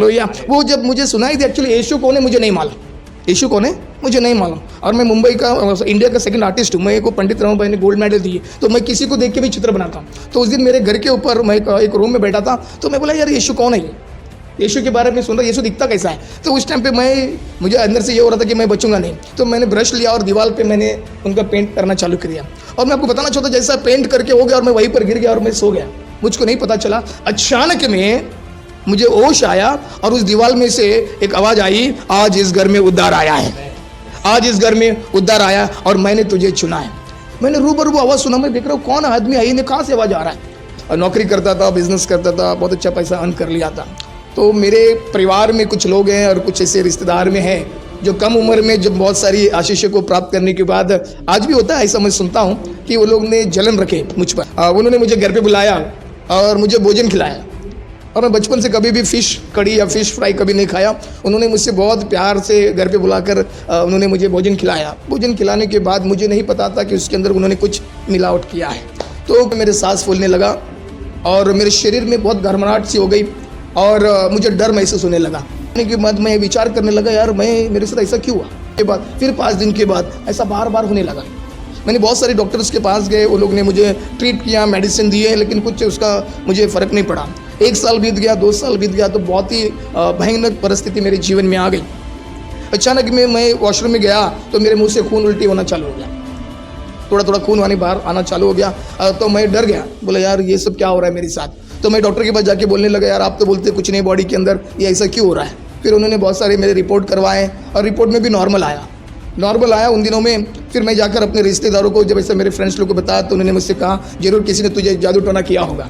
Hallelujah. वो जब मुझे सुनाई दी, एक्चुअली यीशु कौन है मुझे नहीं मालूम, यीशु कौन है मुझे नहीं मालूम। और मैं मुंबई का इंडिया का सेकंड आर्टिस्ट हूँ। मैं को पंडित राम भाई ने गोल्ड मेडल दिए, तो मैं किसी को देख के भी चित्र बनाता हूँ। तो उस दिन मेरे घर के ऊपर मैं एक रूम में बैठा था, तो मैं बोला यार यीशु कौन है ये, यीशु के बारे में सुन रहा, यीशु दिखता कैसा है। तो उस टाइम पे मुझे अंदर से ये हो रहा था कि मैं बचूंगा नहीं। तो मैंने ब्रश लिया और दीवार पे मैंने उनका पेंट करना चालू किया। और मैं आपको बताना चाहता हूँ, जैसा पेंट करके हो गया और मैं वहीं पर गिर गया और मैं सो गया। मुझको नहीं पता चला, अचानक में मुझे होश आया और उस दीवार में से एक आवाज़ आई, आज इस घर में उद्धार आया है, आज इस घर में उद्धार आया और मैंने तुझे चुना है। मैंने रूबरू आवाज़ सुना, मैं देख रहा हूँ कौन आदमी आई ने, कहाँ से आवाज़ आ रहा है। और नौकरी करता था, बिजनेस करता था, बहुत अच्छा पैसा अर्न कर लिया था। तो मेरे परिवार में कुछ लोग हैं और कुछ ऐसे रिश्तेदार में हैं जो कम उम्र में जब बहुत सारी आशीषों को प्राप्त करने के बाद, आज भी होता है ऐसा, मैं सुनता हूँ कि वो लोग ने जलन रखे मुझ पर। उन्होंने मुझे घर पे बुलाया और मुझे भोजन खिलाया। और मैं बचपन से कभी भी फ़िश कड़ी या फ़िश फ्राई कभी नहीं खाया। उन्होंने मुझसे बहुत प्यार से घर पे बुलाकर उन्होंने मुझे भोजन खिलाया। भोजन खिलाने के बाद मुझे नहीं पता था कि उसके अंदर उन्होंने कुछ मिलावट किया है। तो मेरे सांस फूलने लगा और मेरे शरीर में बहुत घरमराहट सी हो गई और मुझे डर महसूस होने लगा। के बाद मैं विचार करने लगा, यार मेरे साथ ऐसा क्यों हुआ। के बाद फिर 5 दिन के बाद ऐसा बार बार होने लगा। मैंने बहुत सारे डॉक्टर्स के पास गए, वो लोग ने मुझे ट्रीट किया, मेडिसिन दिए, लेकिन कुछ उसका मुझे फ़र्क नहीं पड़ा। 1 साल बीत गया, 2 साल बीत गया, तो बहुत ही भयानक परिस्थिति मेरे जीवन में आ गई। अचानक में मैं वॉशरूम में गया तो मेरे मुंह से खून उल्टी होना चालू हो गया, थोड़ा थोड़ा खून बाहर आना चालू हो गया। तो मैं डर गया, बोला यार ये सब क्या हो रहा है मेरे साथ। तो मैं डॉक्टर के पास जाके बोलने लगा, यार आप तो बोलते कुछ नहीं बॉडी के अंदर, ये ऐसा क्यों हो रहा है। फिर उन्होंने बहुत सारे मेरे रिपोर्ट करवाए और रिपोर्ट में भी नॉर्मल आया उन दिनों में। फिर मैं जाकर अपने रिश्तेदारों को, जब ऐसे मेरे फ्रेंड्स लोग को बताया, तो उन्होंने मुझसे कहा जरूर किसी ने तुझे जादू टोना किया होगा,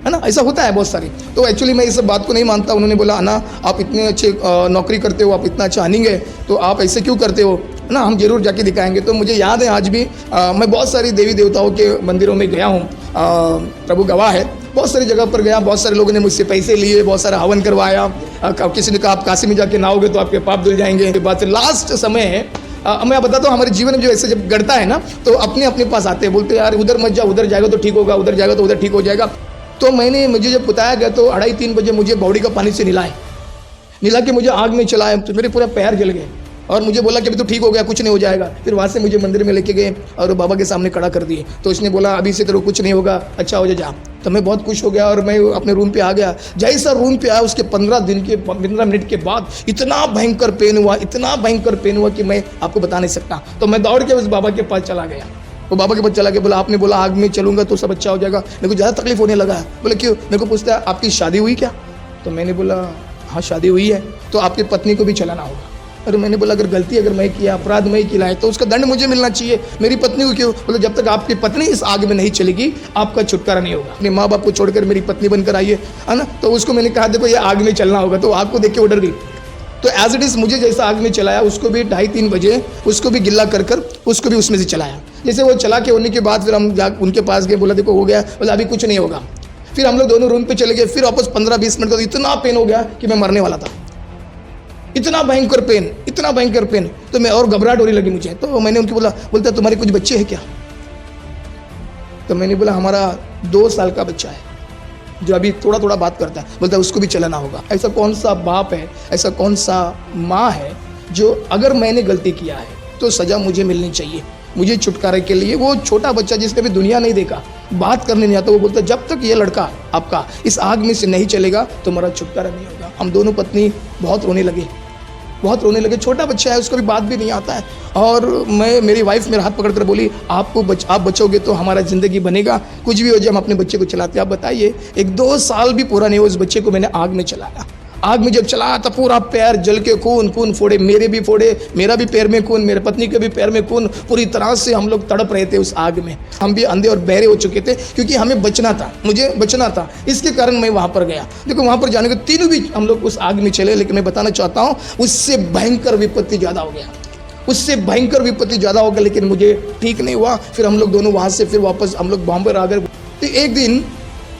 है ना, ऐसा होता है बहुत सारी। तो एक्चुअली मैं इस सब बात को नहीं मानता। उन्होंने बोला, अन्ना आप इतने अच्छे नौकरी करते हो, आप इतना अच्छा अर्निंग है, तो आप ऐसे क्यों करते हो, है ना, हम जरूर जाके दिखाएंगे। तो मुझे याद है आज भी, मैं बहुत सारी देवी देवताओं के मंदिरों में गया हूँ, प्रभु गवाह है, बहुत सारी जगह पर गया। बहुत सारे लोगों ने मुझसे पैसे लिए, बहुत सारा हवन करवाया। किसी ने कहा आप काशी में जाके नहाओगे तो आपके पाप धुल जाएंगे। बात लास्ट समय है, मैं बताता हूँ, हमारे जीवन में जो ऐसे जब गढ़ता है ना, तो अपने पास आते हैं, बोलते हैं यार उधर मत जाओ, उधर जाएगा तो ठीक होगा, उधर जाएगा तो उधर ठीक हो जाएगा। तो मुझे जब बताया गया तो 2:30-3 बजे मुझे बॉडी का पानी से निला के मुझे आग में चलाए, तो मेरे पूरा पैर जल गए और मुझे बोला कि अभी तो ठीक हो गया, कुछ नहीं हो जाएगा। फिर वहाँ से मुझे मंदिर में लेके गए और बाबा के सामने खड़ा कर दिए। तो उसने बोला अभी से तेरे कुछ नहीं होगा, अच्छा हो जा। तो मैं बहुत खुश हो गया और मैं अपने रूम पे आ गया। जैसा रूम पे आया उसके 15 मिनट के बाद इतना भयंकर पेन हुआ कि मैं आपको बता नहीं सकता। तो मैं दौड़ के उस बाबा के पास चला गया। वो बाबा के पास चला के बोला, आपने बोला आग में चलूंगा तो सब अच्छा हो जाएगा। मेरे को ज़्यादा तकलीफ होने लगा। बोले क्यों। मेरे को पूछता है आपकी शादी हुई क्या। तो मैंने बोला हाँ शादी हुई है। तो आपकी पत्नी को भी चलाना होगा। अरे मैंने बोला अगर मैं किया, अपराध मैं किया है, तो उसका दंड मुझे मिलना चाहिए, मेरी पत्नी को क्यों। बोले जब तक आपकी पत्नी इस आग में नहीं चलेगी आपका छुटकारा नहीं होगा। अपने माँ बाप को छोड़कर मेरी पत्नी बनकर आई है ना। तो उसको मैंने कहा देखो ये आग में चलना होगा। तो आग को देख के वो डर गई। तो एज इट इज़ मुझे जैसा आग में चलाया, उसको भी 2:30-3 बजे उसको भी गिल्ला कर उसको भी उसमें से चलाया। जैसे वो चला के होने के बाद फिर हम उनके पास गए, बोला देखो हो गया, बोला अभी कुछ नहीं होगा। फिर हम लोग दोनों रूम पे चले गए। फिर वापस 15-20 मिनट का इतना पेन हो गया कि मैं मरने वाला था। इतना भयंकर पेन। तो मैं और घबराहट होने लगी मुझे। तो मैंने उनकी बोलता तुम्हारे कुछ बच्चे हैं क्या। तो मैंने बोला हमारा 2 साल का बच्चा है जो अभी थोड़ा थोड़ा बात करता है। बोलता है उसको भी चलाना होगा। ऐसा कौन सा बाप है, ऐसा कौन सा माँ है जो अगर मैंने गलती किया है तो सज़ा मुझे मिलनी चाहिए, मुझे छुटकारे के लिए। वो छोटा बच्चा जिसने भी दुनिया नहीं देखा, बात करने नहीं आता, वो बोलता जब तक ये लड़का आपका इस आग में से नहीं चलेगा तो हमारा छुटकारा नहीं होगा। हम दोनों पत्नी बहुत रोने लगे। छोटा बच्चा है, उसको भी बात भी नहीं आता है। और मेरी वाइफ मेरा हाथ पकड़ कर बोली आप बचोगे तो हमारा ज़िंदगी बनेगा, कुछ भी हो जाए हम अपने बच्चे को चलाते। आप बताइए 1-2 साल भी पूरा नहीं हुआ उस बच्चे को मैंने आग में चलाया। आग में जब चलाया तो पूरा पैर जल के खून फोड़े, मेरे भी फोड़े, मेरा भी पैर में खून, मेरे पत्नी के भी पैर में खून। पूरी तरह से हम लोग तड़प रहे थे उस आग में। हम भी अंधे और बहरे हो चुके थे क्योंकि हमें बचना था, मुझे बचना था। इसके कारण मैं वहाँ पर गया। देखो वहाँ पर जाने के तीनों भी हम लोग उस आग में चले। लेकिन मैं बताना चाहता हूँ उससे भयंकर विपत्ति ज़्यादा हो गया, लेकिन मुझे ठीक नहीं हुआ। फिर हम लोग दोनों वहाँ से फिर वापस हम लोग बॉम्बे आ गए। तो एक दिन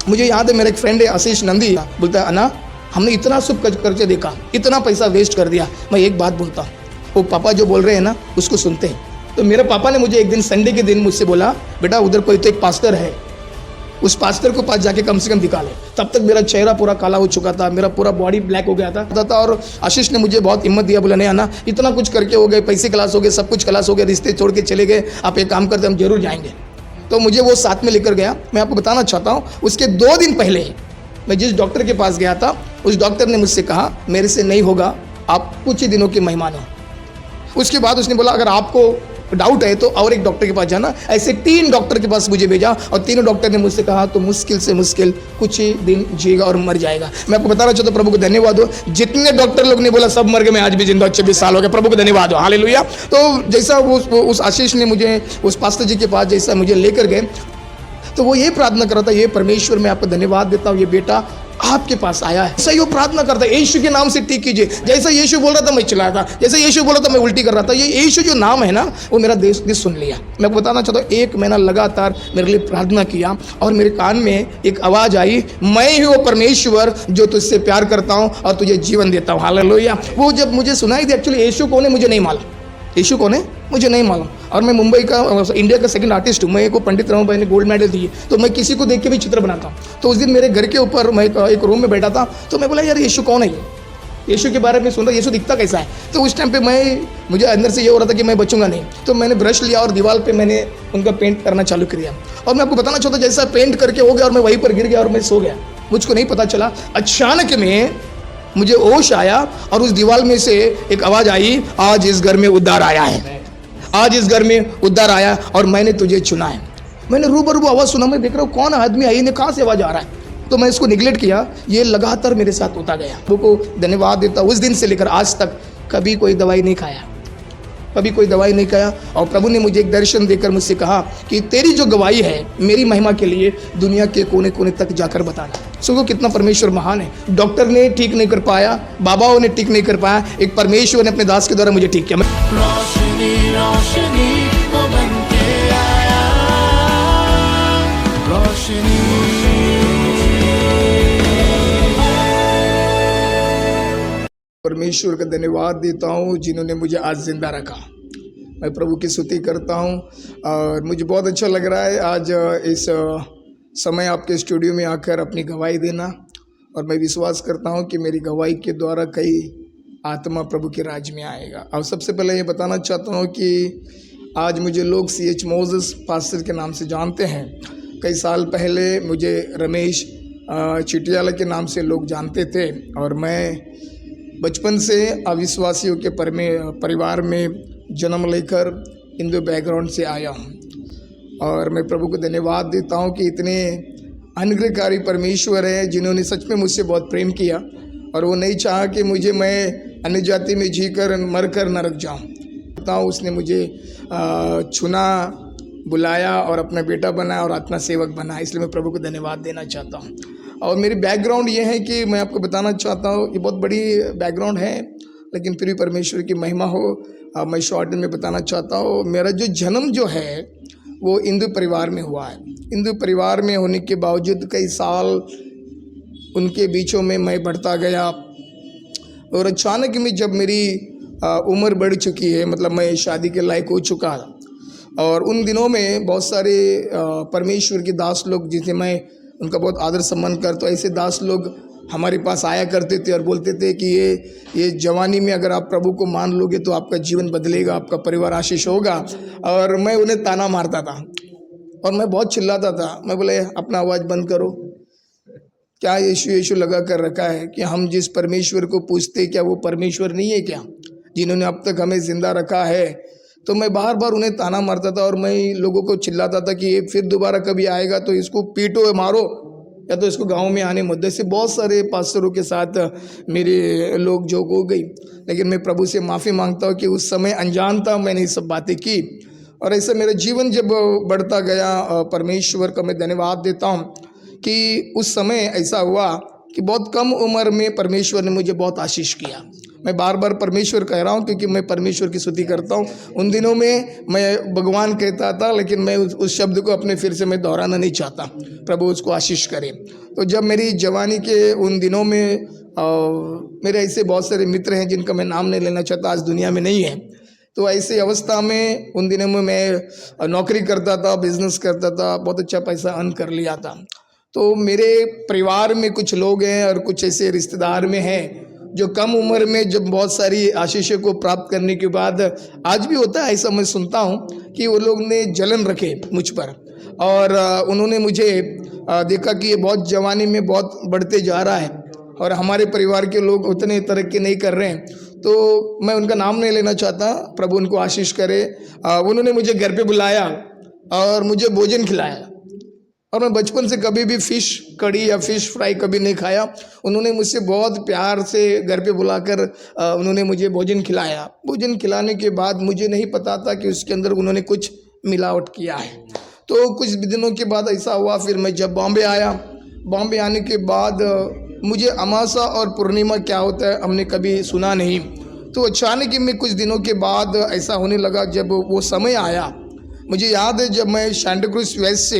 मुझे याद है, मेरा एक फ्रेंड है आशीष नंदी, बोलता है अन्ना हमने इतना सब करके देखा, इतना पैसा वेस्ट कर दिया। मैं एक बात बोलता हूँ, वो पापा जो बोल रहे हैं ना उसको सुनते हैं। तो मेरे पापा ने मुझे एक दिन संडे के दिन मुझसे बोला बेटा उधर कोई तो एक पास्टर है, उस पास्टर को पास जाके कम से कम दिखा ले। तब तक मेरा चेहरा पूरा काला हो चुका था, मेरा पूरा बॉडी ब्लैक हो गया था। और आशीष ने मुझे बहुत हिम्मत दिया, बोला नहीं आना, इतना कुछ करके हो गए, पैसे क्लास हो गए, सब कुछ क्लास हो गया, रिश्ते छोड़ के चले गए, आप एक काम करते हम जरूर जाएंगे। तो मुझे वो साथ में लेकर गया। मैं आपको बताना चाहता हूँ, उसके 2 दिन पहले मैं जिस डॉक्टर के पास गया था, उस डॉक्टर ने मुझसे कहा मेरे से नहीं होगा, आप कुछ ही दिनों के मेहमान हो। उसके बाद उसने बोला अगर आपको डाउट है तो और एक डॉक्टर के पास जाना। ऐसे 3 डॉक्टर के पास मुझे भेजा और तीनों डॉक्टर ने मुझसे कहा तो मुश्किल से मुश्किल कुछ ही दिन जिएगा और मर जाएगा। मैं आपको बताना चाहता हूँ, प्रभु को धन्यवाद हो, जितने डॉक्टर लोग ने बोला सब मर गए, मैं आज भी जिंदा, 26 साल हो गए, प्रभु को धन्यवाद हो, हालेलुया। तो जैसा उस आशीष ने मुझे उस पास्टर जी के पास जैसा मुझे लेकर गए, तो वो ये प्रार्थना कर रहा था, ये परमेश्वर मैं आपको धन्यवाद देता हूँ, ये बेटा आपके पास आया है। सही वो प्रार्थना करता है, यीशु के नाम से ठीक कीजिए। जैसा यीशु बोल रहा था मैं चिल्लाया था, जैसा यीशु बोला था मैं उल्टी कर रहा था। ये यीशु जो नाम है ना, वो मेरा देश ने सुन लिया। मैं आपको बताना चाहता हूँ, 1 महीना लगातार मेरे लिए प्रार्थना किया और मेरे कान में एक आवाज़ आई, मैं ही वो परमेश्वर जो तुझसे प्यार करता हूँ और तुझे जीवन देता हूँ, हालेलुया। वो जब मुझे सुनाई दी, एक्चुअली यीशु कौन है मुझे नहीं मालूम, यीशु कौन है मुझे नहीं मालूम। और मैं मुंबई का इंडिया का सेकंड आर्टिस्ट हूँ। मैं को पंडित राम भाई ने गोल्ड मेडल दी, तो मैं किसी को देख के भी चित्र बनाता हूँ। तो उस दिन मेरे घर के ऊपर मैं एक रूम में बैठा था, तो मैं बोला यार यीशु कौन है, ये यीशु के बारे में सुन रहा, यीशु दिखता कैसा है। तो उस टाइम पे मुझे अंदर से ये हो रहा था कि मैं बचूंगा नहीं। तो मैंने ब्रश लिया और दीवार पे मैंने उनका पेंट करना चालू किया। और मैं आपको बताना चाहता हूँ, जैसा पेंट करके हो गया और मैं वहीं पर गिर गया और मैं सो गया, मुझको नहीं पता चला। अचानक में मुझे होश आया और उस दीवार में से एक आवाज़ आई, आज इस घर में उद्धार आया है, आज इस घर में उद्धार आया और मैंने तुझे चुना है। मैंने रूबरू आवाज़ सुना, मैं देख रहा हूँ कौन आदमी आई ने, कहाँ से आवाज़ आ रहा है। तो मैं इसको निगलेक्ट किया, ये लगातार मेरे साथ होता गया। प्रभु को धन्यवाद देता, उस दिन से लेकर आज तक कभी कोई दवाई नहीं खाया, कभी कोई दवाई नहीं खाया। और प्रभु ने मुझे एक दर्शन देकर मुझसे कहा कि तेरी जो गवाही है मेरी महिमा के लिए दुनिया के कोने कोने तक जाकर बताना। सुनो कितना परमेश्वर महान है। डॉक्टर ने ठीक नहीं कर पाया, बाबाओं ने ठीक नहीं कर पाया, एक परमेश्वर ने अपने दास के द्वारा मुझे ठीक किया। रोशनी रोशनी वो बनके आया, रोशनी। परमेश्वर का धन्यवाद देता हूँ जिन्होंने मुझे आज जिंदा रखा। मैं प्रभु की स्तुति करता हूँ और मुझे बहुत अच्छा लग रहा है आज इस समय आपके स्टूडियो में आकर अपनी गवाही देना। और मैं विश्वास करता हूँ कि मेरी गवाही के द्वारा कई आत्मा प्रभु के राज्य में आएगा। और सबसे पहले ये बताना चाहता हूँ कि आज मुझे लोग CH मोसेस पास्टर के नाम से जानते हैं। कई साल पहले मुझे रमेश चिटियाला के नाम से लोग जानते थे और मैं बचपन से अविश्वासियों के परिवार में जन्म लेकर हिंदू बैकग्राउंड से आया हूँ। और मैं प्रभु को धन्यवाद देता हूँ कि इतने अनुग्रहकारी परमेश्वर है जिन्होंने सच में मुझसे बहुत प्रेम किया और वो नहीं चाहा कि मैं अन्य जाति में जीकर मर कर नरक जाऊँ। बताऊँ उसने मुझे चुना, बुलाया और अपना बेटा बनाया और आत्मा सेवक बनाया, इसलिए मैं प्रभु को धन्यवाद देना चाहता हूँ। और मेरी बैकग्राउंड ये है कि मैं आपको बताना चाहता हूँ, ये बहुत बड़ी बैकग्राउंड है लेकिन फिर भी परमेश्वर की महिमा हो। मैं शॉर्ट में बताना चाहता हूँ, मेरा जो जन्म जो है वो हिंदू परिवार में हुआ है। हिंदू परिवार में होने के बावजूद कई साल उनके बीचों में मैं बढ़ता गया और अचानक में जब मेरी उम्र बढ़ चुकी है, मतलब मैं शादी के लायक हो चुका और उन दिनों में बहुत सारे परमेश्वर के दास लोग जिसे मैं उनका बहुत आदर सम्मान करता हूँ, ऐसे दास लोग हमारे पास आया करते थे और बोलते थे कि ये जवानी में अगर आप प्रभु को मान लोगे तो आपका जीवन बदलेगा, आपका परिवार आशीष होगा। और मैं उन्हें ताना मारता था और मैं बहुत चिल्लाता था। मैं बोले अपना आवाज़ बंद करो, क्या यीशु यीशु लगा कर रखा है कि हम जिस परमेश्वर को पूछते क्या वो परमेश्वर नहीं है क्या, जिन्होंने अब तक हमें जिंदा रखा है। तो मैं बार बार उन्हें ताना मारता था और मैं लोगों को चिल्लाता था कि ये फिर दोबारा कभी आएगा तो इसको पीटो मारो या तो इसको गांव में आने मत दो। ऐसे बहुत सारे पास्टरों के साथ मेरे लोग जो हो गई, लेकिन मैं प्रभु से माफ़ी मांगता हूँ कि उस समय अनजान था, मैंने ये सब बातें की और ऐसे मेरा जीवन जब बढ़ता गया परमेश्वर का मैं धन्यवाद देता हूँ कि उस समय ऐसा हुआ कि बहुत कम उम्र में परमेश्वर ने मुझे बहुत आशीष किया। मैं बार बार परमेश्वर कह रहा हूँ क्योंकि मैं परमेश्वर की स्तुति करता हूँ। उन दिनों में मैं भगवान कहता था लेकिन मैं उस शब्द को अपने फिर से मैं दोहराना नहीं चाहता। प्रभु उसको आशीष करे। तो जब मेरी जवानी के उन दिनों में मेरे ऐसे बहुत सारे मित्र हैं जिनका मैं नाम नहीं लेना चाहता, आज दुनिया में नहीं है। तो ऐसी अवस्था में उन दिनों में मैं नौकरी करता था, बिजनेस करता था, बहुत अच्छा पैसा अर्न कर लिया था। तो मेरे परिवार में कुछ लोग हैं और कुछ ऐसे रिश्तेदार में हैं जो कम उम्र में जब बहुत सारी आशीषों को प्राप्त करने के बाद, आज भी होता है ऐसा, मैं सुनता हूँ कि वो लोग ने जलन रखे मुझ पर और उन्होंने मुझे देखा कि ये बहुत जवानी में बहुत बढ़ते जा रहा है और हमारे परिवार के लोग उतने तरक्की नहीं कर रहे हैं। तो मैं उनका नाम नहीं लेना चाहता, प्रभु उनको आशीष करे। उन्होंने मुझे घर पे बुलाया और मुझे भोजन खिलाया और मैं बचपन से कभी भी फ़िश कड़ी या फ़िश फ्राई कभी नहीं खाया। उन्होंने मुझसे बहुत प्यार से घर पे बुलाकर उन्होंने मुझे भोजन खिलाया। भोजन खिलाने के बाद मुझे नहीं पता था कि उसके अंदर उन्होंने कुछ मिलावट किया है। तो कुछ दिनों के बाद ऐसा हुआ, फिर मैं जब बॉम्बे आया, बॉम्बे आने के बाद मुझे अमासा और पूर्णिमा क्या होता है हमने कभी सुना नहीं। तो अचानक ही में कुछ दिनों के बाद ऐसा होने लगा, जब वो समय आया, मुझे याद है जब मैं सांता क्रूज वेस्ट से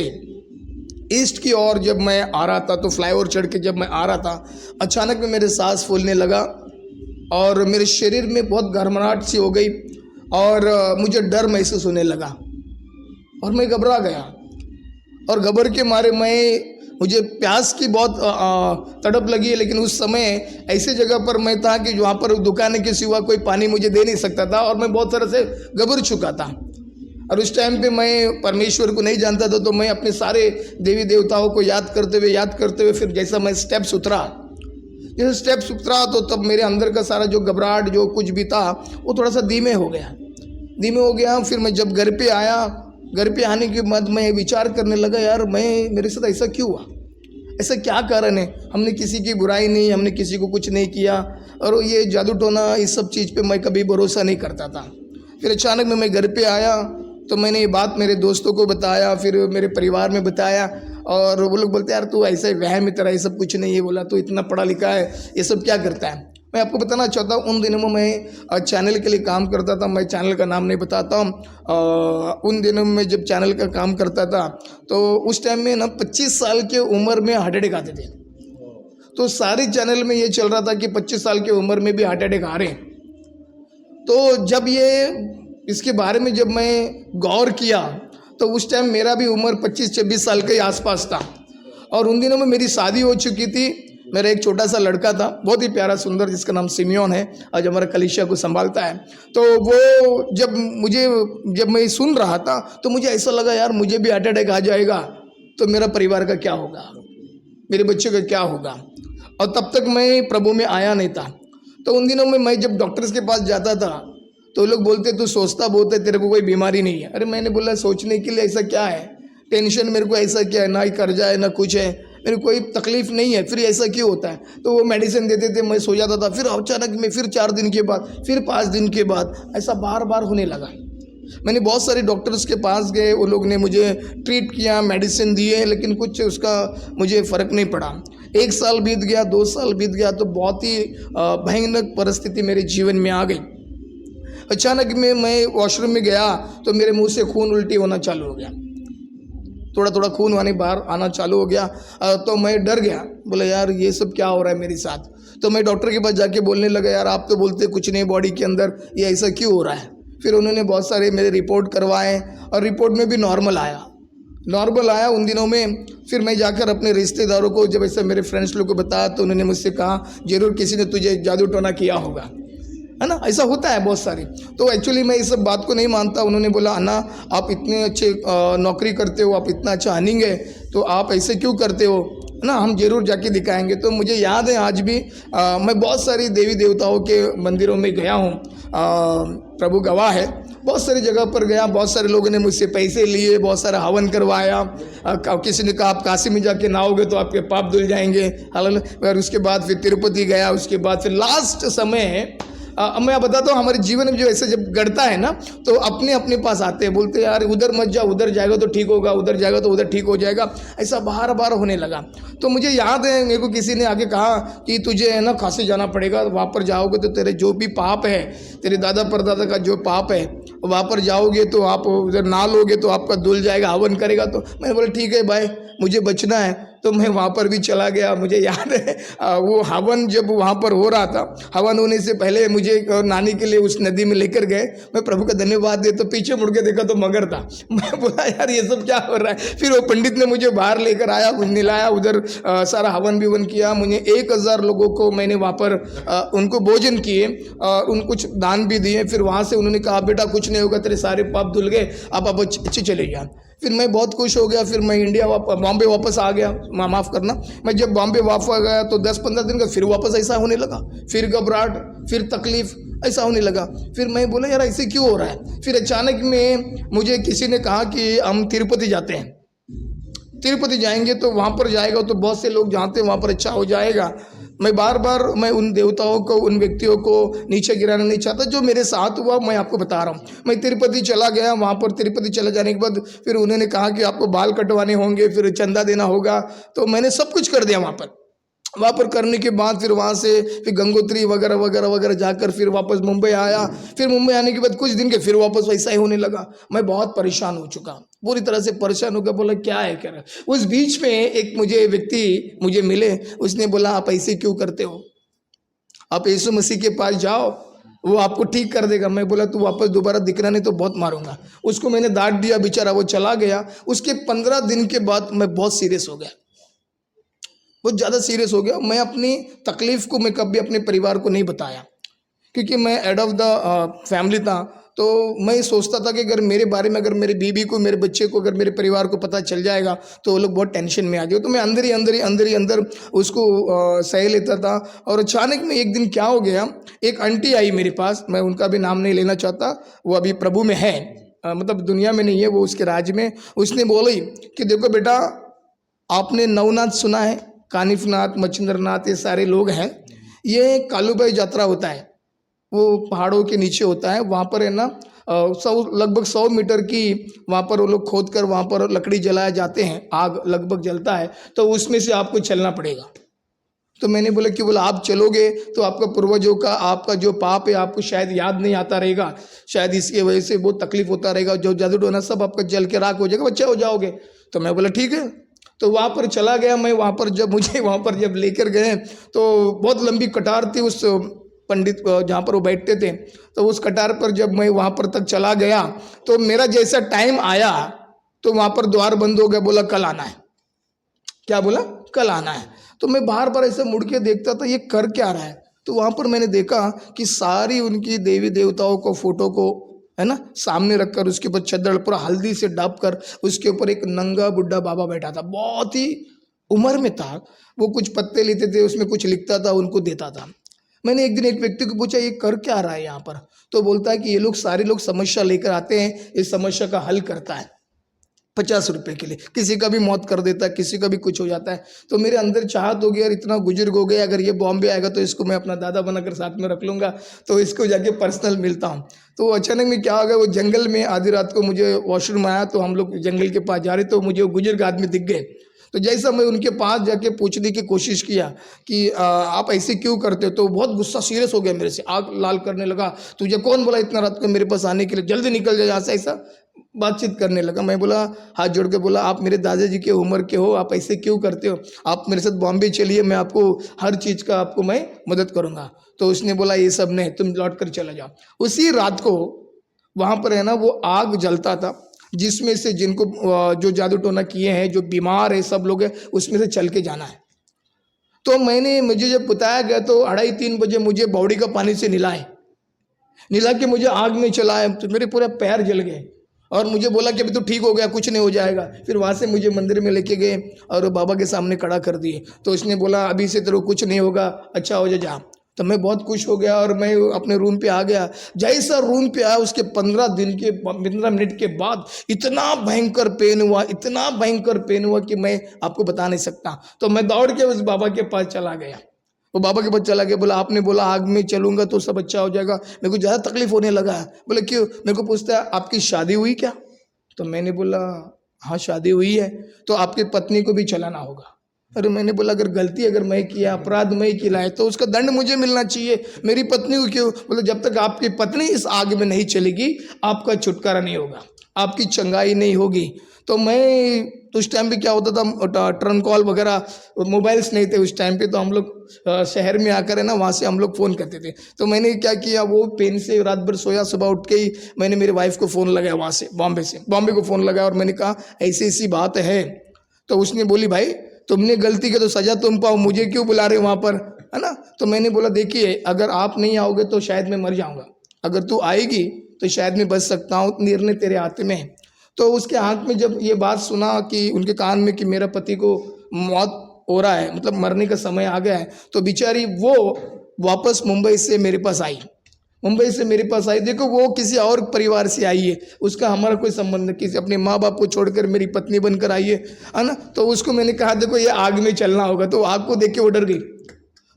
ईस्ट की ओर जब मैं आ रहा था, तो फ्लाईओवर चढ़ के जब मैं आ रहा था, अचानक में मेरे सांस फूलने लगा और मेरे शरीर में बहुत घबराहट सी हो गई और मुझे डर महसूस होने लगा और मैं घबरा गया और घबर के मारे मुझे प्यास की बहुत तड़प लगी। लेकिन उस समय ऐसे जगह पर मैं था कि वहाँ पर दुकान के सिवा कोई पानी मुझे दे नहीं सकता था और मैं बहुत तरह से घबर चुका था। और उस टाइम पे मैं परमेश्वर को नहीं जानता था, तो मैं अपने सारे देवी देवताओं को याद करते हुए फिर जैसा मैं स्टेप्स उतरा तो तब मेरे अंदर का सारा जो घबराहट जो कुछ भी था वो थोड़ा सा धीमे हो गया। फिर मैं जब घर पे आया, घर पे आने के बाद मैं विचार करने लगा, यार मेरे साथ ऐसा क्यों हुआ, ऐसा क्या कारण है। हमने किसी की बुराई नहीं, हमने किसी को कुछ नहीं किया और ये जादू टोना इस सब चीज़ पे मैं कभी भरोसा नहीं करता था। फिर अचानक में मैं घर पे आया तो मैंने ये बात मेरे दोस्तों को बताया, फिर मेरे परिवार में बताया और वो लोग बोलते यार तू ऐसे वहम में तेरा ये सब कुछ नहीं है, बोला तू इतना पढ़ा लिखा है, ये सब क्या करता है। मैं आपको बताना चाहता हूँ, उन दिनों में मैं चैनल के लिए काम करता था। मैं चैनल का नाम नहीं बताता हूँ। उन दिनों में जब चैनल का काम करता था तो उस टाइम में ना 25 साल के उम्र में हार्ट अटैक आते थे। तो सारी चैनल में ये चल रहा था कि 25 साल की उम्र में भी हार्ट अटैक आ रहे हैं। तो जब इसके बारे में जब मैं गौर किया तो उस टाइम मेरा भी उम्र 25-26 साल के आसपास था और उन दिनों में मेरी शादी हो चुकी थी। मेरा एक छोटा सा लड़का था, बहुत ही प्यारा सुंदर, जिसका नाम सिमियोन है, आज हमारा कलीसिया को संभालता है। तो वो जब मैं सुन रहा था तो मुझे ऐसा लगा यार मुझे भी हार्ट अटैक आ जाएगा तो मेरा परिवार का क्या होगा, मेरे बच्चे का क्या होगा। और तब तक मैं प्रभु में आया नहीं था। तो उन दिनों में मैं जब डॉक्टर्स के पास जाता था तो लोग बोलते तू सोचता बहुत है, तेरे को कोई बीमारी नहीं है। अरे मैंने बोला सोचने के लिए ऐसा क्या है, टेंशन मेरे को ऐसा क्या है, ना ही कर्जा है ना कुछ है, मेरे को कोई तकलीफ नहीं है, फिर ऐसा क्यों होता है। तो वो मेडिसिन देते थे, मैं सो जाता था। फिर अचानक में फिर 4 दिन के बाद, फिर 5 दिन के बाद ऐसा बार बार होने लगा। मैंने बहुत सारे डॉक्टर्स के पास गए, वो लोग ने मुझे ट्रीट किया, मेडिसिन दिए, लेकिन कुछ उसका मुझे फ़र्क नहीं पड़ा। 1 साल बीत गया, 2 साल बीत गया, तो बहुत ही भयानक परिस्थिति मेरे जीवन में आ गई। अचानक में मैं वॉशरूम में गया तो मेरे मुंह से खून उल्टी होना चालू हो गया, थोड़ा थोड़ा खून बाहर आना चालू हो गया। तो मैं डर गया, बोला यार ये सब क्या हो रहा है मेरे साथ। तो मैं डॉक्टर के पास जाके बोलने लगा, यार आप तो बोलते कुछ नहीं बॉडी के अंदर, ये ऐसा क्यों हो रहा है। फिर उन्होंने बहुत सारे मेरे रिपोर्ट करवाए और रिपोर्ट में भी नॉर्मल आया उन दिनों में। फिर मैं जाकर अपने रिश्तेदारों को जब ऐसे मेरे फ्रेंड्स लोग को बताया तो उन्होंने मुझसे कहा जरूर किसी ने तुझे जादू टोना किया होगा, है ना, ऐसा होता है बहुत सारी। तो एक्चुअली मैं इस सब बात को नहीं मानता। उन्होंने बोला अन्ना आप इतने अच्छे नौकरी करते हो, आप इतना अच्छा अर्निंग है, तो आप ऐसे क्यों करते हो, है ना, हम जरूर जाके दिखाएंगे। तो मुझे याद है आज भी मैं बहुत सारी देवी देवताओं के मंदिरों में गया हूँ, प्रभु गवाह है, बहुत सारी जगह पर गया। बहुत सारे लोगों ने मुझसे पैसे लिए, बहुत सारा हवन करवाया। किसी ने कहा आप काशी में जाके नहाओगे तो आपके पाप धुल जाएंगे, और उसके बाद फिर तिरुपति गया। उसके बाद फिर लास्ट समय मैं बताता हूँ, हमारे जीवन में जो ऐसे जब गढ़ता है ना तो अपने पास आते हैं, बोलते हैं यार उधर मत जा, उधर जाएगा तो ठीक होगा, उधर जाएगा तो उधर ठीक हो जाएगा। ऐसा बार बार होने लगा। तो मुझे याद है मेरे को किसी ने आगे कहा कि तुझे है ना काशी जाना पड़ेगा, वहाँ पर जाओगे तो तेरे जो भी पाप है, तेरे दादा परदादा का जो पाप है, वहाँ पर जाओगे तो आप उधर नहा लोगे तो आपका धुल जाएगा, हवन करेगा। तो मैंने बोला ठीक है भाई, मुझे बचना है, तो मैं वहाँ पर भी चला गया। मुझे याद है वो हवन जब वहाँ पर हो रहा था, हवन होने से पहले मुझे नानी के लिए उस नदी में लेकर गए। मैं प्रभु का धन्यवाद दे, तो पीछे मुड़ के देखा तो मगर था। मैं बोला यार ये सब क्या हो रहा है। फिर वो पंडित ने मुझे बाहर लेकर आया, नहलाया, उधर सारा हवन बिवन किया। मुझे 1000 लोगों को मैंने वहाँ पर उनको भोजन किए, उन कुछ दान भी दिए। फिर वहाँ से उन्होंने कहा बेटा कुछ नहीं होगा, तेरे सारे पाप धुल गए, आप अच्छे चले जा। फिर मैं बहुत खुश हो गया। फिर मैं इंडिया बॉम्बे वापस आ गया। माफ़ करना, मैं जब बॉम्बे वापस आ गया तो 10-15 दिन का फिर वापस ऐसा होने लगा, फिर घबराहट, फिर तकलीफ, ऐसा होने लगा। फिर मैं बोला यार ऐसे क्यों हो रहा है। फिर अचानक में मुझे किसी ने कहा कि हम तिरुपति जाते हैं, तिरुपति जाएंगे तो वहाँ पर जाएगा तो बहुत से लोग जानते हैं वहाँ पर अच्छा हो जाएगा। मैं बार बार मैं उन देवताओं को, उन व्यक्तियों को नीचे गिराना नहीं चाहता। जो मेरे साथ हुआ मैं आपको बता रहा हूँ। मैं तिरुपति चला गया, वहाँ पर तिरुपति चले जाने के बाद फिर उन्होंने कहा कि आपको बाल कटवाने होंगे, फिर चंदा देना होगा, तो मैंने सब कुछ कर दिया वहाँ पर करने के बाद फिर वहाँ से फिर गंगोत्री वगैरह वगैरह वगैरह जाकर फिर वापस मुंबई आया। फिर मुंबई आने के बाद कुछ दिन के फिर वापस वैसा ही होने लगा। मैं बहुत परेशान हो चुका, पूरी तरह से परेशान हो गया। बोला क्या है क्या है। उस बीच में एक मुझे व्यक्ति मुझे मिले, उसने बोला आप ऐसे क्यों करते हो, आप यीशु मसीह के पास जाओ, वो आपको ठीक कर देगा। मैं बोला तू वापस दोबारा दिखना नहीं तो बहुत मारूंगा। उसको मैंने डांट दिया, बेचारा वो चला गया। उसके 15 दिन के बाद मैं बहुत सीरियस हो गया, बहुत ज़्यादा सीरियस हो गया। मैं अपनी तकलीफ़ को मैं कभी अपने परिवार को नहीं बताया, क्योंकि मैं हेड ऑफ द फैमिली था। तो मैं सोचता था कि अगर मेरे बारे में, अगर मेरी बीवी को, मेरे बच्चे को, अगर मेरे परिवार को पता चल जाएगा तो वो लोग बहुत टेंशन में आ जाए। तो मैं अंदर उसको सह लेता था। और अचानक में एक दिन क्या हो गया, एक आंटी आई मेरे पास, मैं उनका भी नाम नहीं लेना चाहता, वो अभी प्रभु में है, मतलब दुनिया में नहीं है, वो उसके राज्य में। उसने बोली कि देखो बेटा, आपने नवनाथ सुना है, कानिफनाथ, मच्छिंद्रनाथ, ये सारे लोग हैं। ये कालूबाई यात्रा होता है, वो पहाड़ों के नीचे होता है। वहाँ पर है ना लगभग 100 मीटर की वहाँ पर वो लोग खोद कर वहाँ पर लकड़ी जलाए जाते हैं, आग लगभग जलता है, तो उसमें से आपको चलना पड़ेगा। तो मैंने बोला कि बोला आप चलोगे तो आपका पूर्वजों का, आपका जो पाप है आपको शायद याद नहीं आता रहेगा, शायद इसकी वजह से बहुत तकलीफ होता रहेगा, जो जादू टोना सब आपका जल के राख हो जाएगा, बच्चे हो जाओगे। तो मैं बोला ठीक है। तो वहाँ पर चला गया मैं। वहाँ पर जब लेकर गए तो बहुत लंबी कतार थी उस पंडित जहाँ पर वो बैठते थे। तो उस कतार पर जब मैं वहाँ पर तक चला गया तो मेरा जैसा टाइम आया तो वहाँ पर द्वार बंद हो गया। बोला कल आना है। क्या बोला? कल आना है। तो मैं बार बार ऐसे मुड़ के देखता था ये कर क्या रहा है। तो वहाँ पर मैंने देखा कि सारी उनकी देवी देवताओं को फोटो को है ना सामने रखकर उसके ऊपर चद्दर पूरा हल्दी से डाप कर उसके ऊपर एक नंगा बुढ़ा बाबा बैठा था, बहुत ही उम्र में था। वो कुछ पत्ते लेते थे, उसमें कुछ लिखता था, उनको देता था। मैंने एक दिन एक व्यक्ति को पूछा ये कर क्या रहा है यहाँ पर। तो बोलता है कि ये लोग सारे लोग समस्या लेकर आते हैं, इस समस्या का हल करता है 50 रुपये के लिए। किसी का भी मौत कर देता है, किसी का भी कुछ हो जाता है। तो मेरे अंदर चाहत हो गया, यार इतना बुजुर्ग हो गया, अगर ये बॉम्बे आएगा तो इसको मैं अपना दादा बनाकर साथ में रख लूँगा, तो इसको जाके पर्सनल मिलता हूँ। तो अचानक में क्या हो गया, वो जंगल में आधी रात को मुझे वॉशरूम आया, तो हम लोग जंगल के पास जा रहे, तो मुझे वो बुजुर्ग आदमी दिख गए। तो जैसा मैं उनके पास जाके पूछने की कोशिश किया कि आप ऐसे क्यों करते हो, तो बहुत गुस्सा सीरियस हो गया मेरे से, आग लाल करने लगा। तुझे कौन बोला इतना रात को मेरे पास आने के लिए, जल्दी निकल जाए यहाँ से, ऐसा बातचीत करने लगा। मैं बोला, हाथ जोड़ के बोला, आप मेरे दादाजी के उम्र के हो, आप ऐसे क्यों करते हो, आप मेरे साथ बॉम्बे चलिए, मैं आपको हर चीज़ का आपको मैं मदद करूँगा। तो उसने बोला ये सब नहीं, तुम लौट कर चला जाओ। उसी रात को वहाँ पर है ना वो आग जलता था, जिसमें से जिनको जो जादू टोना किए हैं, जो बीमार है, सब लोग हैं, उसमें से चल के जाना है। तो मुझे जब बताया गया तो 2:30-3 बजे मुझे बावड़ी का पानी से निला के मुझे आग में चलाए, तो मेरे पूरे पैर जल गए। और मुझे बोला कि अभी तो ठीक हो गया, कुछ नहीं हो जाएगा। फिर वहाँ से मुझे मंदिर में लेके गए और बाबा के सामने खड़ा कर दिए। तो उसने बोला अभी से तेरे को कुछ नहीं होगा, अच्छा हो जा। तो मैं बहुत खुश हो गया और मैं अपने रूम पे आ गया। जैसा रूम पे आया उसके 15 मिनट के बाद इतना भयंकर पेन हुआ कि मैं आपको बता नहीं सकता। तो मैं दौड़ के उस बाबा के पास चला गया। वो बाबा के पास चला गया, बोला आपने बोला आग में चलूंगा तो सब अच्छा हो जाएगा, मेरे को ज़्यादा तकलीफ होने लगा है। बोले क्यों? मेरे को पूछता है आपकी शादी हुई क्या? तो मैंने बोला हाँ शादी हुई है। तो आपकी पत्नी को भी चलाना होगा। अरे मैंने बोला अगर गलती अगर मैं किया, अपराध मैं किया है, तो उसका दंड मुझे मिलना चाहिए, मेरी पत्नी को क्यों? बोले जब तक आपकी पत्नी इस आग में नहीं चलेगी आपका छुटकारा नहीं होगा। आपकी चंगाई नहीं होगी। तो मैं उस टाइम पे क्या होता था, ट्रन कॉल वगैरह, मोबाइल्स नहीं थे उस टाइम पे, तो हम लोग शहर में आकर है ना वहाँ से हम लोग फ़ोन करते थे। तो मैंने क्या किया, वो पेन से रात भर सोया, सुबह उठ के ही मैंने मेरी वाइफ को फ़ोन लगाया वहाँ से, बॉम्बे को फ़ोन लगाया और मैंने कहा ऐसी ऐसी बात है। तो उसने बोली भाई तुमने गलती की तो सज़ा तुम पाओ, मुझे क्यों बुला रहे हो वहाँ पर, है ना। तो मैंने बोला देखिए अगर आप नहीं आओगे तो शायद मैं मर जाऊँगा, अगर तू आएगी तो शायद मैं बच सकता हूँ, निर्णय तेरे हाथ में है। तो उसके हाथ में जब ये बात सुना कि उनके कान में कि मेरा पति को मौत हो रहा है, मतलब मरने का समय आ गया है, तो बेचारी वो वापस मुंबई से मेरे पास आई, मुंबई से मेरे पास आई। देखो वो किसी और परिवार से आई है, उसका हमारा कोई संबंध नहीं, किसी अपने माँ बाप को छोड़कर मेरी पत्नी बनकर आई है ना। तो उसको मैंने कहा देखो ये आग में चलना होगा, तो आग को देख के वो डर गई।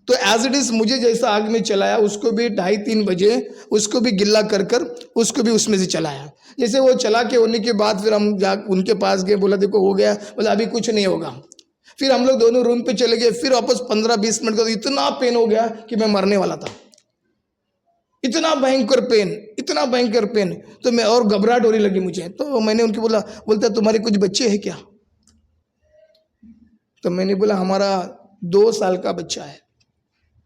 तो एज इट इज़ मुझे जैसा आग में चलाया, उसको भी 2:30-3 बजे उसको भी गिल्ला कर कर उसको भी उसमें से चलाया। जैसे वो चला के होने के बाद फिर हम जा उनके पास गए, बोला देखो हो गया, बोला अभी कुछ नहीं होगा। फिर हम लोग दोनों रूम पे चले गए, फिर वापस 15-20 मिनट का इतना पेन हो गया कि मैं मरने वाला था, इतना भयंकर पेन, इतना भयंकर पेन। तो मैं और घबराहट होने लगी मुझे। तो मैंने उनको बोला, बोलता तुम्हारे कुछ बच्चे हैं क्या। तो मैंने बोला हमारा 2 साल का बच्चा है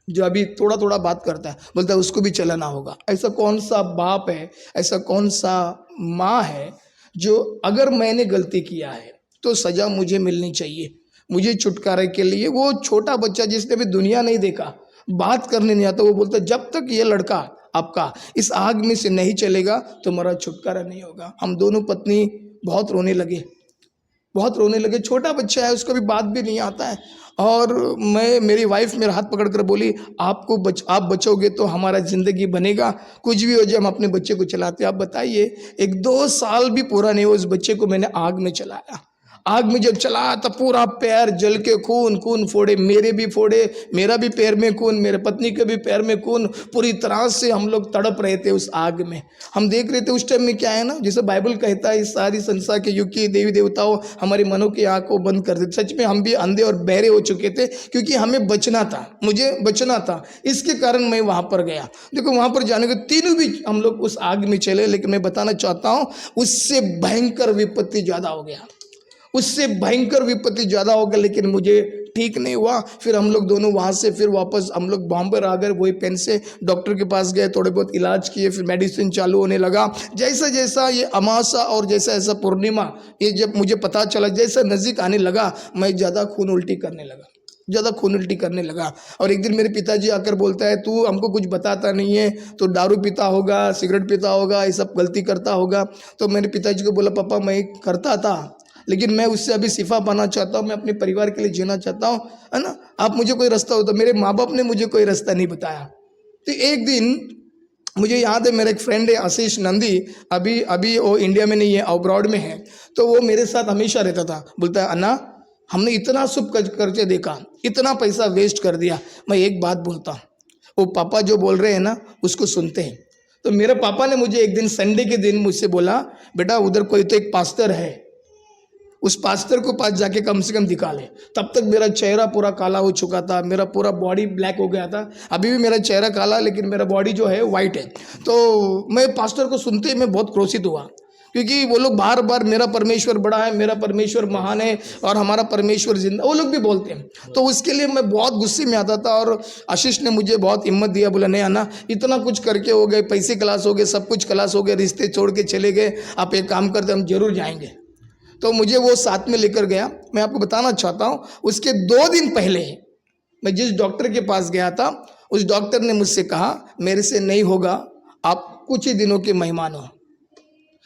जो अभी थोड़ा थोड़ा बात करता है, बोलता है उसको भी चलाना होगा। ऐसा कौन सा बाप है, ऐसा कौन सा माँ है जो अगर मैंने गलती किया है तो सज़ा मुझे मिलनी चाहिए, मुझे छुटकारे के लिए। वो छोटा बच्चा जिसने भी दुनिया नहीं देखा, बात करने नहीं आता, वो बोलता जब तक ये लड़का आपका इस आग में से नहीं चलेगा तो मेरा छुटकारा नहीं होगा। हम दोनों पत्नी बहुत रोने लगे, बहुत रोने लगे। छोटा बच्चा है, उसको भी बात भी नहीं आता है। और मेरी वाइफ मेरा हाथ पकड़ कर बोली आप बचोगे तो हमारा ज़िंदगी बनेगा, कुछ भी हो जाए हम अपने बच्चे को चलाते। आप बताइए 1-2 साल भी पूरा नहीं हुआ, उस बच्चे को मैंने आग में चलाया। आग में जब चलाया तो पूरा पैर जल के खून फोड़े, मेरे भी फोड़े, मेरा भी पैर में खून, मेरे पत्नी के भी पैर में खून, पूरी तरह से हम लोग तड़प रहे थे उस आग में। हम देख रहे थे उस टाइम में क्या है ना, जैसे बाइबल कहता है इस सारी संसार के युग के देवी देवताओं हमारे मनों की आँख को बंद कर देते। सच में हम भी अंधे और बहरे हो चुके थे, क्योंकि हमें बचना था, मुझे बचना था, इसके कारण मैं वहाँ पर गया। देखो वहाँ पर जाने के तीनों भी हम लोग उस आग में चले, लेकिन मैं बताना चाहता हूँ उससे भयंकर विपत्ति ज़्यादा हो गया, उससे भयंकर विपत्ति ज़्यादा हो गया, लेकिन मुझे ठीक नहीं हुआ। फिर हम लोग दोनों वहाँ से फिर वापस हम लोग बॉम्बे आ गए, वही पेन से डॉक्टर के पास गए, थोड़े बहुत इलाज किए, फिर मेडिसिन चालू होने लगा। जैसा जैसा ये अमासा और जैसा ऐसा पूर्णिमा ये जब मुझे पता चला, जैसा नज़दीक आने लगा, मैं ज़्यादा खून उल्टी करने लगा। और एक दिन मेरे पिताजी आकर बोलता है तू हमको कुछ बताता नहीं है, तो दारू पीता होगा, सिगरेट पीता होगा, ये सब गलती करता होगा। तो मेरे पिताजी को बोला पापा मैं करता था, लेकिन मैं उससे अभी शिफा पाना चाहता हूँ, मैं अपने परिवार के लिए जीना चाहता हूँ, है ना। आप मुझे कोई रास्ता हो। तो मेरे माँ बाप ने मुझे कोई रास्ता नहीं बताया। तो एक दिन मुझे याद है, मेरा एक फ्रेंड है आशीष नंदी, अभी वो इंडिया में नहीं है, अब्रॉड में है। तो वो मेरे साथ हमेशा रहता था, बोलता है अन्ना हमने इतना शुभ करके देखा, इतना पैसा वेस्ट कर दिया। मैं एक बात बोलता हूँ, वो पापा जो बोल रहे हैं ना उसको सुनते हैं। तो मेरे पापा ने मुझे एक दिन संडे के दिन मुझसे बोला बेटा उधर कोई तो एक पास्टर है, उस पास्टर को पास जाके कम से कम दिखा ले। तब तक मेरा चेहरा पूरा काला हो चुका था, मेरा पूरा बॉडी ब्लैक हो गया था। अभी भी मेरा चेहरा काला, लेकिन मेरा बॉडी जो है वाइट है। तो मैं पास्टर को सुनते ही मैं बहुत क्रोधित हुआ, क्योंकि वो लोग बार बार मेरा परमेश्वर बड़ा है, मेरा परमेश्वर महान है और हमारा परमेश्वर जिंदा, वो लोग भी बोलते हैं। तो उसके लिए मैं बहुत गुस्से में आता था। और आशीष ने मुझे बहुत हिम्मत दिया, बोला नहीं आना इतना कुछ करके हो गए, पैसे खलास हो गए, सब कुछ खलास हो गए, रिश्ते छोड़ के चले गए, आप एक काम करते हम जरूर जाएंगे। तो मुझे वो साथ में लेकर गया। मैं आपको बताना चाहता हूँ, उसके 2 दिन पहले मैं जिस डॉक्टर के पास गया था, उस डॉक्टर ने मुझसे कहा मेरे से नहीं होगा, आप कुछ ही दिनों के मेहमान हो।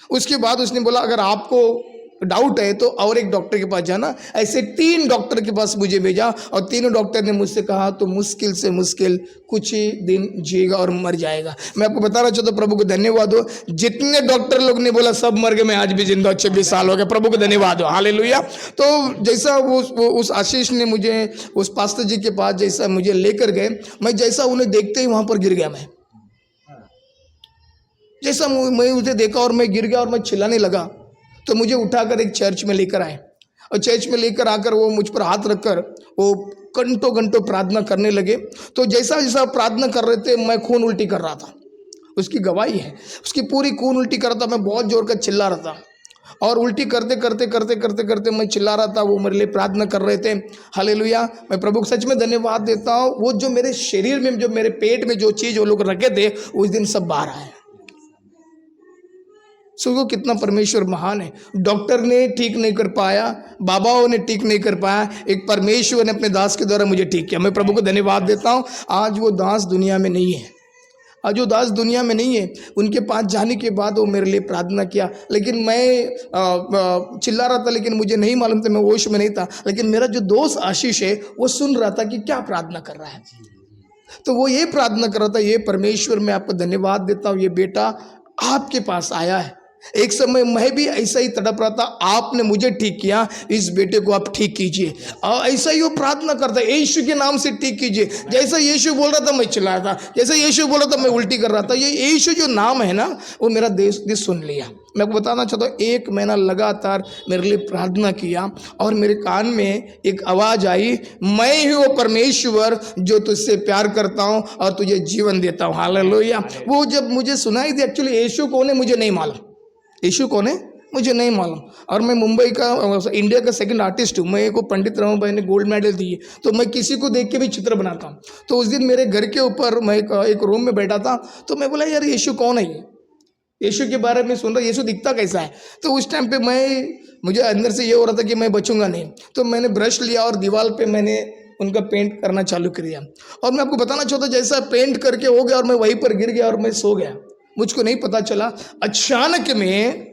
उसके बाद उसने बोला अगर आपको डाउट है तो और एक डॉक्टर के पास जाना। ऐसे 3 डॉक्टर के पास मुझे भेजा, और तीनों डॉक्टर ने मुझसे कहा तो मुश्किल से मुश्किल कुछ ही दिन जिएगा और मर जाएगा। मैं आपको बताना चाहता हूँ, प्रभु को धन्यवाद हो, जितने डॉक्टर लोग ने बोला सब मर गए, मैं आज भी जिंदा, 26 साल हो गए, प्रभु को धन्यवाद हो, हालेलुया। तो जैसा उस आशीष ने मुझे उस पास्टर जी के पास जैसा मुझे लेकर गए, मैं जैसा उन्हें देखते ही वहाँ पर गिर गया। मैं जैसा मैं उसे देखा और मैं गिर गया और मैं चिल्लाने लगा। तो मुझे उठाकर एक चर्च में लेकर आए, और चर्च में लेकर आकर वो मुझ पर हाथ रखकर वो घंटों घंटों प्रार्थना करने लगे। तो जैसा जैसा प्रार्थना कर रहे थे मैं खून उल्टी कर रहा था, उसकी गवाही है, उसकी पूरी खून उल्टी कर रहा था। मैं बहुत जोर का चिल्ला रहा था, और उल्टी करते करते करते करते करते मैं चिल्ला रहा था, वो मेरे लिए प्रार्थना कर रहे थे। हालेलुया। मैं प्रभु को सच में धन्यवाद देता हूँ। वो जो मेरे शरीर में, जो मेरे पेट में जो चीज़ वो लोग रखे थे, उस दिन सब बाहर आए। सुनो कितना परमेश्वर महान है। डॉक्टर ने ठीक नहीं कर पाया, बाबाओं ने ठीक नहीं कर पाया, एक परमेश्वर ने अपने दास के द्वारा मुझे ठीक किया। मैं प्रभु को धन्यवाद देता हूँ। आज वो दास दुनिया में नहीं है, आज वो दास दुनिया में नहीं है। उनके पास जाने के बाद वो मेरे लिए प्रार्थना किया, लेकिन मैं चिल्ला रहा था, लेकिन मुझे नहीं मालूम था, मैं होश में नहीं था। लेकिन मेरा जो दोस्त आशीष है वो सुन रहा था कि क्या प्रार्थना कर रहा है। तो वो ये प्रार्थना कर रहा था, ये परमेश्वर मैं आपको धन्यवाद देता हूँ, ये बेटा आपके पास आया है। एक समय मैं भी ऐसा ही तड़प रहा था, आपने मुझे ठीक किया, इस बेटे को आप ठीक कीजिए। ऐसा ही वो प्रार्थना करता है, यीशु के नाम से ठीक कीजिए। जैसा यीशु बोल रहा था मैं चिल्ला रहा था, जैसा यीशु बोल रहा था मैं उल्टी कर रहा था। ये यीशु जो नाम है ना, वो मेरा दिल सुन लिया। मैं आपको बताना चाहता हूँ, 1 महीना लगातार मेरे लिए प्रार्थना किया और मेरे कान में एक आवाज़ आई, मैं ही वो परमेश्वर जो तुझसे प्यार करता हूँ और तुझे जीवन देता हूँ। हालेलुया। वो जब मुझे सुनाई दी, एक्चुअली यीशु कौन है मुझे नहीं मालूम, यीशु कौन है मुझे नहीं मालूम। और मैं मुंबई का, इंडिया का सेकंड आर्टिस्ट हूँ। मैं को पंडित राम भाई ने गोल्ड मेडल दिए, तो मैं किसी को देख के भी चित्र बनाता हूँ। तो उस दिन मेरे घर के ऊपर मैं एक रूम में बैठा था, तो मैं बोला यार यीशु कौन है, यीशु के बारे में सुन रहा, यीशु दिखता कैसा है। तो उस टाइम पे मुझे अंदर से ये हो रहा था कि मैं बचूंगा नहीं। तो मैंने ब्रश लिया और दीवार पे मैंने उनका पेंट करना चालू कर दिया। और मैं आपको बताना चाहता हूँ, जैसा पेंट करके हो गया और मैं वहीं पर गिर गया और मैं सो गया। मुझको नहीं पता चला, अचानक में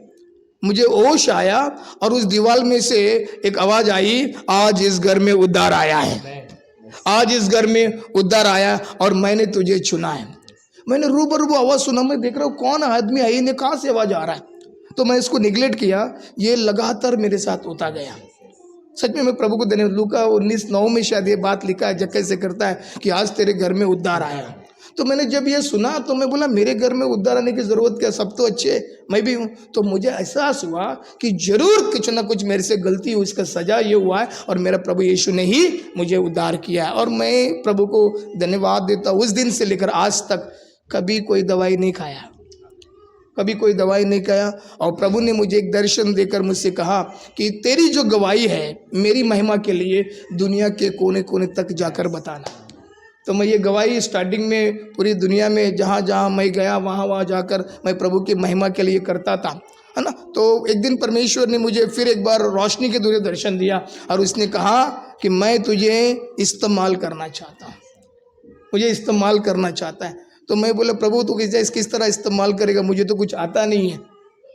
मुझे होश आया और उस दीवार में से एक आवाज़ आई, आज इस घर में उद्धार आया है, आज इस घर में उद्धार आया और मैंने तुझे चुना है। मैंने रूबरू आवाज़ सुना, मैं देख रहा हूँ कौन आदमी है, इन्हें कहाँ से आवाज़ आ रहा है। तो मैं इसको निगलेक्ट किया, ये लगातार मेरे साथ होता गया। सच में मैं प्रभु को धन्यवाद। लूका 19:9 में शायद ये बात लिखा है, जब कैसे करता है कि आज तेरे घर में उद्धार आया। तो मैंने जब ये सुना तो मैं बोला मेरे घर में उद्धार आने की ज़रूरत क्या, सब तो अच्छे, मैं भी हूँ। तो मुझे एहसास हुआ कि जरूर कुछ ना कुछ मेरे से गलती हुई, इसका सजा ये हुआ है और मेरा प्रभु यीशु ने ही मुझे उद्धार किया है। और मैं प्रभु को धन्यवाद देता हूँ। उस दिन से लेकर आज तक कभी कोई दवाई नहीं खाया, कभी कोई दवाई नहीं खाया। और प्रभु ने मुझे एक दर्शन देकर मुझसे कहा कि तेरी जो गवाही है मेरी महिमा के लिए दुनिया के कोने कोने तक जाकर बताना। तो मैं ये गवाही स्टार्टिंग में पूरी दुनिया में जहाँ जहाँ मैं गया वहाँ जाकर मैं प्रभु की महिमा के लिए करता था, है ना। तो एक दिन परमेश्वर ने मुझे फिर एक बार रोशनी के द्वारा दर्शन दिया और उसने कहा कि मैं तुझे इस्तेमाल करना चाहता हूँ, मुझे इस्तेमाल करना चाहता है। तो मैं बोला प्रभु तू किस तरह इस्तेमाल करेगा, मुझे तो कुछ आता नहीं है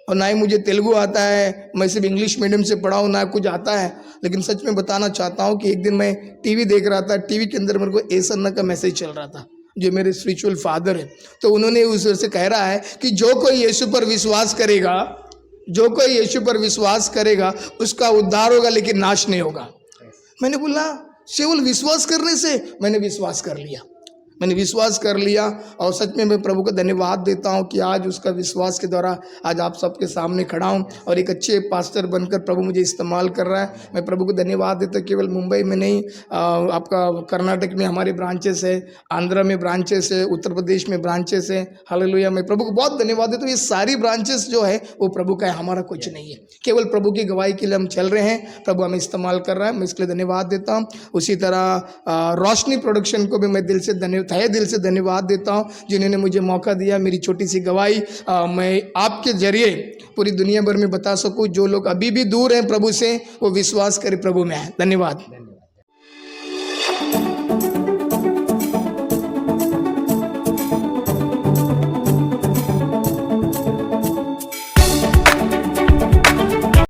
और ना ही मुझे तेलुगु आता है, मैं सिर्फ इंग्लिश मीडियम से पढ़ा हूँ, ना कुछ आता है। लेकिन सच में बताना चाहता हूँ कि एक दिन मैं टीवी देख रहा था, टीवी के अंदर मेरे को एसन्ना का मैसेज चल रहा था, जो मेरे स्पिरिचुअल फादर है। तो उन्होंने उस से कह रहा है कि जो कोई यीशु पर विश्वास करेगा, जो कोई यीशु पर विश्वास करेगा उसका उद्धार होगा लेकिन नाश नहीं होगा। मैंने बोला केवल विश्वास करने से, मैंने विश्वास कर लिया, मैंने विश्वास कर लिया। और सच में मैं प्रभु को धन्यवाद देता हूं कि आज उसका विश्वास के द्वारा आज आप सबके सामने खड़ा हूं और एक अच्छे पास्टर बनकर प्रभु मुझे इस्तेमाल कर रहा है। मैं प्रभु को धन्यवाद देता हूं। केवल मुंबई में नहीं, आपका कर्नाटक में हमारे ब्रांचेस है, आंध्रा में ब्रांचेस है, उत्तर प्रदेश में ब्रांचेस है। हालेलुया। मैं प्रभु को बहुत धन्यवाद देता हूँ। ये सारी ब्रांचेस जो है वो प्रभु का है, हमारा कुछ नहीं है। केवल प्रभु की गवाही के लिए हम चल रहे हैं, प्रभु हमें इस्तेमाल कर रहा है, मैं इसके लिए धन्यवाद देता हूँ। उसी तरह रोशनी प्रोडक्शन को भी मैं तहे दिल से धन्यवाद देता हूं, जिन्होंने मुझे मौका दिया मेरी छोटी सी गवाही मैं आपके जरिए पूरी दुनिया भर में बता सकूं। जो लोग अभी भी दूर हैं प्रभु से, वो विश्वास करें प्रभु में है। धन्यवाद।